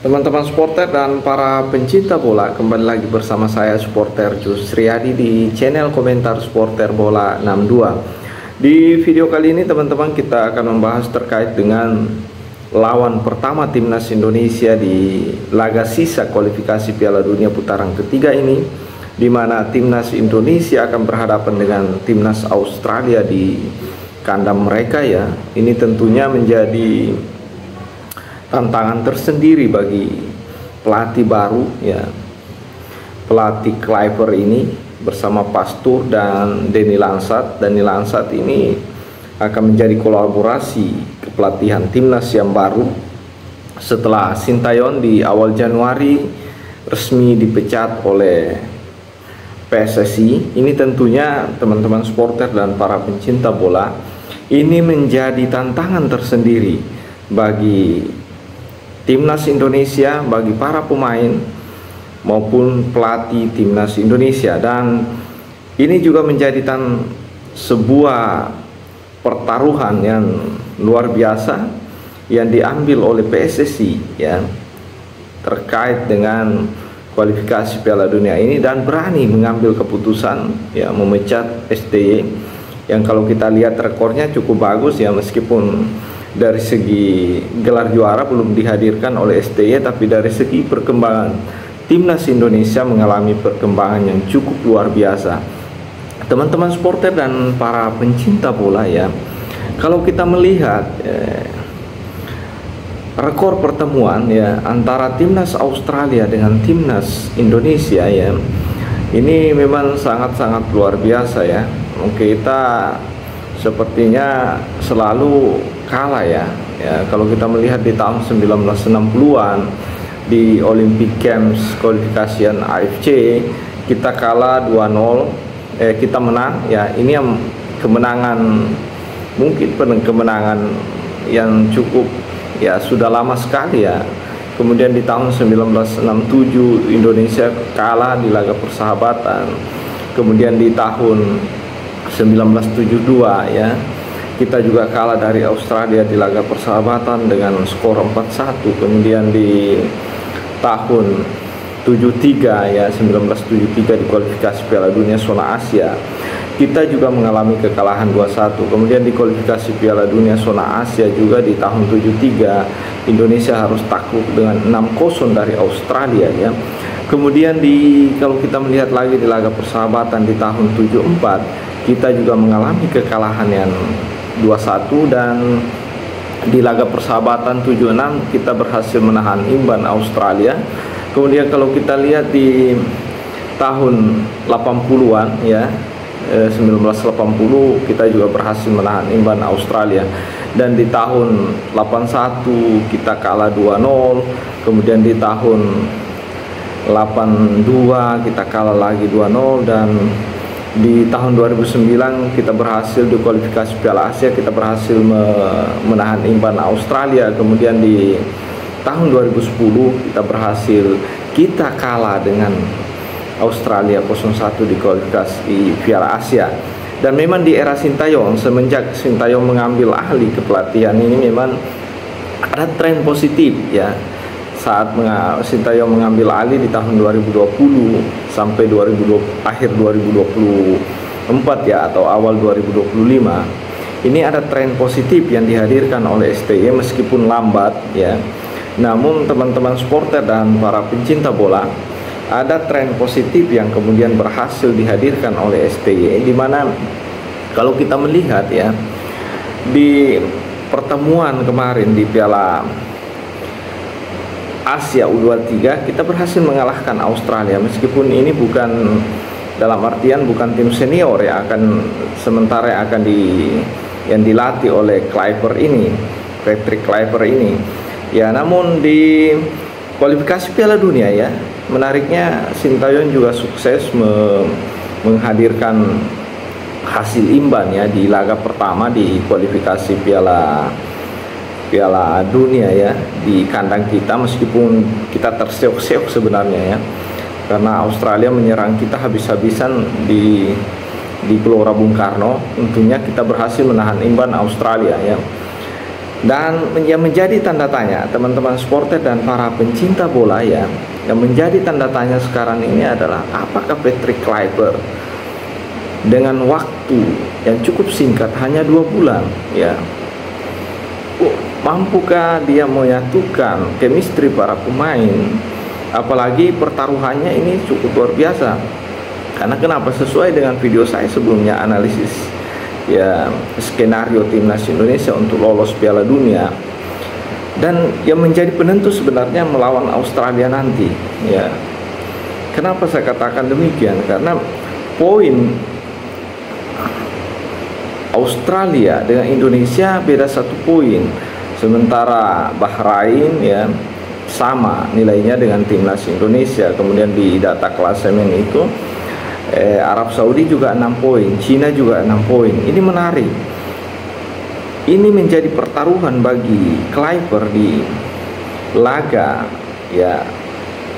Teman-teman supporter dan para pencinta bola, kembali lagi bersama saya supporter Jus Riyadi di channel komentar supporter bola 62. Di video kali ini teman-teman kita akan membahas terkait dengan lawan pertama timnas Indonesia di laga sisa kualifikasi Piala Dunia putaran ketiga ini, di mana timnas Indonesia akan berhadapan dengan timnas Australia di kandang mereka ya. Ini tentunya menjadi tantangan tersendiri bagi pelatih baru ya, pelatih Kluivert ini bersama Pastur dan Denny Lansat. Denny Lansat ini akan menjadi kolaborasi kepelatihan timnas yang baru setelah Sintayong di awal Januari resmi dipecat oleh PSSI. Ini tentunya teman-teman supporter dan para pencinta bola, ini menjadi tantangan tersendiri bagi timnas Indonesia, bagi para pemain maupun pelatih timnas Indonesia. Dan ini juga menjadi sebuah pertaruhan yang luar biasa yang diambil oleh PSSI ya, terkait dengan kualifikasi Piala Dunia ini, dan berani mengambil keputusan ya memecat STY yang kalau kita lihat rekornya cukup bagus ya, meskipun dari segi gelar juara belum dihadirkan oleh STY, tapi dari segi perkembangan timnas Indonesia mengalami perkembangan yang cukup luar biasa. Teman-teman supporter dan para pencinta bola ya, kalau kita melihat rekor pertemuan ya antara timnas Australia dengan timnas Indonesia ya, ini memang sangat-sangat luar biasa ya. Kita sepertinya selalu kalah ya. Kalau kita melihat di tahun 1960-an di Olympic Games kualifikasian AFC, kita kalah 2-0, kita menang ya. Ini yang kemenangan, mungkin kemenangan yang cukup ya, sudah lama sekali ya. Kemudian di tahun 1967 Indonesia kalah di laga persahabatan. Kemudian di tahun 1972 ya, kita juga kalah dari Australia di laga persahabatan dengan skor 4-1. Kemudian di tahun 73 ya, 1973 di kualifikasi Piala Dunia zona Asia, kita juga mengalami kekalahan 2-1. Kemudian di kualifikasi Piala Dunia zona Asia juga di tahun 73 Indonesia harus takluk dengan 6-0 dari Australia ya. Kemudian kalau kita melihat lagi di laga persahabatan di tahun 74, kita juga mengalami kekalahan yang 2-1, dan di laga persahabatan 76 kita berhasil menahan imbang Australia. Kemudian kalau kita lihat di tahun 80-an ya, 1980 kita juga berhasil menahan imbang Australia, dan di tahun 81 kita kalah 2-0. Kemudian di tahun 82 kita kalah lagi 2-0, dan di tahun 2009 kita berhasil di kualifikasi Piala Asia, kita berhasil menahan imbang Australia. Kemudian di tahun 2010 kita kalah dengan Australia 0-1 di kualifikasi Piala Asia. Dan memang di era Sintayong, semenjak Sintayong mengambil alih kepelatihan ini, memang ada tren positif ya. Saat Sintayong mengambil alih di tahun 2020 sampai akhir 2024 ya, atau awal 2025, ini ada tren positif yang dihadirkan oleh STY meskipun lambat ya. Namun teman-teman supporter dan para pencinta bola, ada tren positif yang kemudian berhasil dihadirkan oleh STY, di mana kalau kita melihat ya, di pertemuan kemarin di Piala Asia U23 kita berhasil mengalahkan Australia, meskipun ini bukan dalam artian bukan tim senior ya, sementara yang dilatih oleh Kluivert ini, Patrick Kluivert ini ya. Namun di kualifikasi Piala Dunia ya, menariknya Sintayong juga sukses menghadirkan hasil imbang ya di laga pertama di kualifikasi Piala Dunia ya di kandang kita, meskipun kita terseok-seok sebenarnya ya, karena Australia menyerang kita habis-habisan di Gelora Bung Karno. Tentunya kita berhasil menahan imbang Australia ya. Dan yang menjadi tanda tanya teman-teman supporter dan para pencinta bola ya, yang menjadi tanda tanya sekarang ini adalah apakah Patrick Kluivert dengan waktu yang cukup singkat, hanya 2 bulan ya, mampukah dia menyatukan chemistry para pemain? Apalagi pertaruhannya ini cukup luar biasa. Karena kenapa? Sesuai dengan video saya sebelumnya, analisis ya skenario timnas Indonesia untuk lolos Piala Dunia, dan yang menjadi penentu sebenarnya melawan Australia nanti ya. Kenapa saya katakan demikian? Karena poin Australia dengan Indonesia beda 1 poin, sementara Bahrain ya sama nilainya dengan timnas Indonesia. Kemudian di data klasemen itu Arab Saudi juga 6 poin, Cina juga 6 poin. Ini menarik. Ini menjadi pertaruhan bagi Kluivert di laga ya,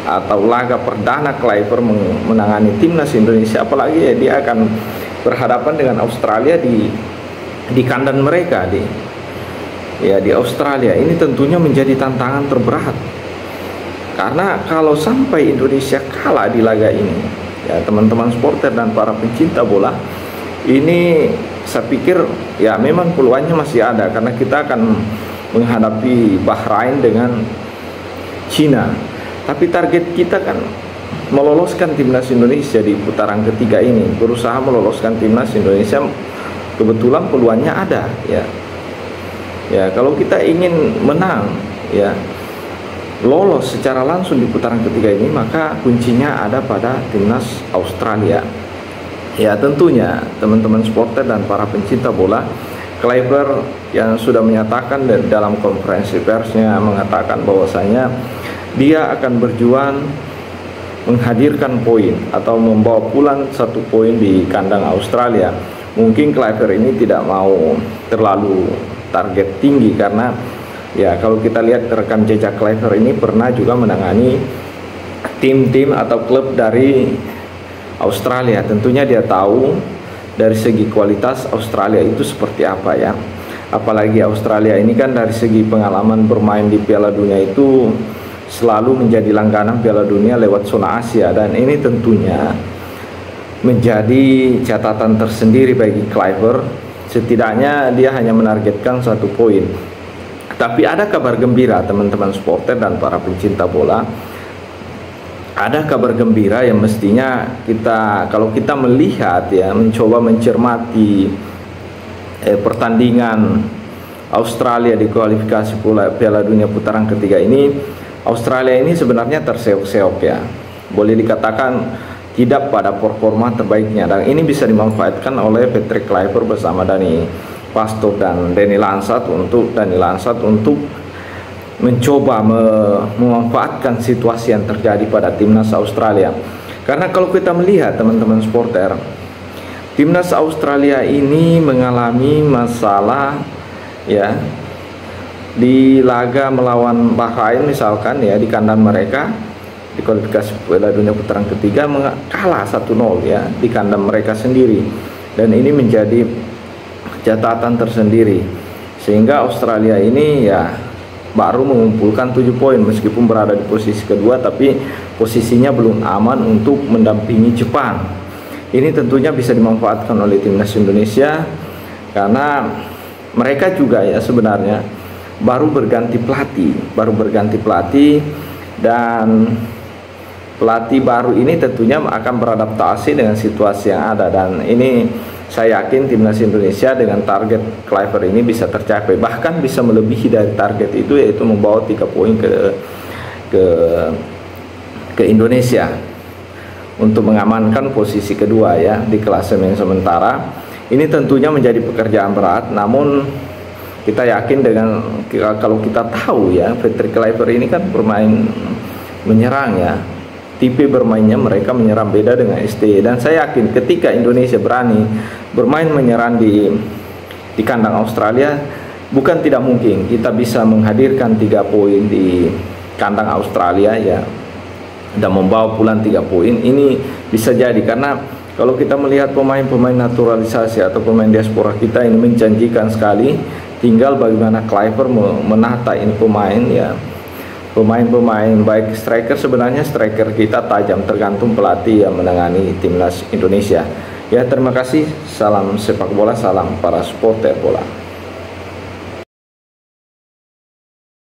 atau laga perdana Kluivert menangani timnas Indonesia. Apalagi ya, dia akan berhadapan dengan Australia di kandang mereka di Australia. Ini tentunya menjadi tantangan terberat. Karena kalau sampai Indonesia kalah di laga ini ya, teman-teman supporter dan para pencinta bola, ini saya pikir ya memang peluangnya masih ada, karena kita akan menghadapi Bahrain dengan Cina. Tapi target kita kan meloloskan timnas Indonesia di putaran ketiga ini, berusaha meloloskan timnas Indonesia. Kebetulan peluangnya ada ya. Ya, kalau kita ingin menang ya, lolos secara langsung di putaran ketiga ini, maka kuncinya ada pada timnas Australia. Ya, tentunya teman-teman supporter dan para pencinta bola, Kluivert yang sudah menyatakan dalam konferensi persnya, mengatakan bahwasanya dia akan berjuang menghadirkan poin atau membawa pulang 1 poin di kandang Australia. Mungkin Kluivert ini tidak mau terlalu target tinggi, karena ya kalau kita lihat rekam jejak Kluivert ini pernah juga menangani tim-tim atau klub dari Australia. Tentunya dia tahu dari segi kualitas Australia itu seperti apa ya. Apalagi Australia ini kan dari segi pengalaman bermain di Piala Dunia itu selalu menjadi langganan Piala Dunia lewat zona Asia, dan ini tentunya menjadi catatan tersendiri bagi Kluivert. Setidaknya dia hanya menargetkan 1 poin. Tapi ada kabar gembira teman-teman supporter dan para pencinta bola. Ada kabar gembira yang mestinya kita, kalau kita melihat ya, mencoba mencermati pertandingan Australia di kualifikasi Piala Dunia putaran ketiga ini, Australia ini sebenarnya terseok-seok ya. Boleh dikatakan tidak pada performa terbaiknya, dan ini bisa dimanfaatkan oleh Patrick Kluivert bersama Dani Pastow dan Dani Lansat untuk mencoba memanfaatkan situasi yang terjadi pada timnas Australia. Karena kalau kita melihat teman-teman supporter, timnas Australia ini mengalami masalah ya di laga melawan Bahrain misalkan ya, di kandang mereka di kualifikasi Piala Dunia putaran ketiga kalah 1-0 ya di kandang mereka sendiri, dan ini menjadi catatan tersendiri, sehingga Australia ini ya baru mengumpulkan 7 poin meskipun berada di posisi kedua, tapi posisinya belum aman untuk mendampingi Jepang. Ini tentunya bisa dimanfaatkan oleh timnas Indonesia, karena mereka juga ya sebenarnya baru berganti pelatih, dan pelatih baru ini tentunya akan beradaptasi dengan situasi yang ada, dan ini saya yakin timnas Indonesia dengan target Kluivert ini bisa tercapai, bahkan bisa melebihi dari target itu, yaitu membawa 3 poin ke Indonesia untuk mengamankan posisi kedua ya di klasemen sementara. Ini tentunya menjadi pekerjaan berat, namun kita yakin dengan kalau kita tahu ya Patrick Kluivert ini kan bermain menyerang ya, tipe bermainnya mereka menyerang, beda dengan STY, dan saya yakin ketika Indonesia berani bermain menyerang di kandang Australia, bukan tidak mungkin kita bisa menghadirkan 3 poin di kandang Australia ya, dan membawa pulang 3 poin. Ini bisa jadi, karena kalau kita melihat pemain-pemain naturalisasi atau pemain diaspora kita ini menjanjikan sekali tinggal bagaimana Kluivert menata ini pemain ya. Pemain-pemain baik striker, sebenarnya striker kita tajam tergantung pelatih yang menangani timnas Indonesia. Ya, terima kasih. Salam sepak bola, salam para supporter bola.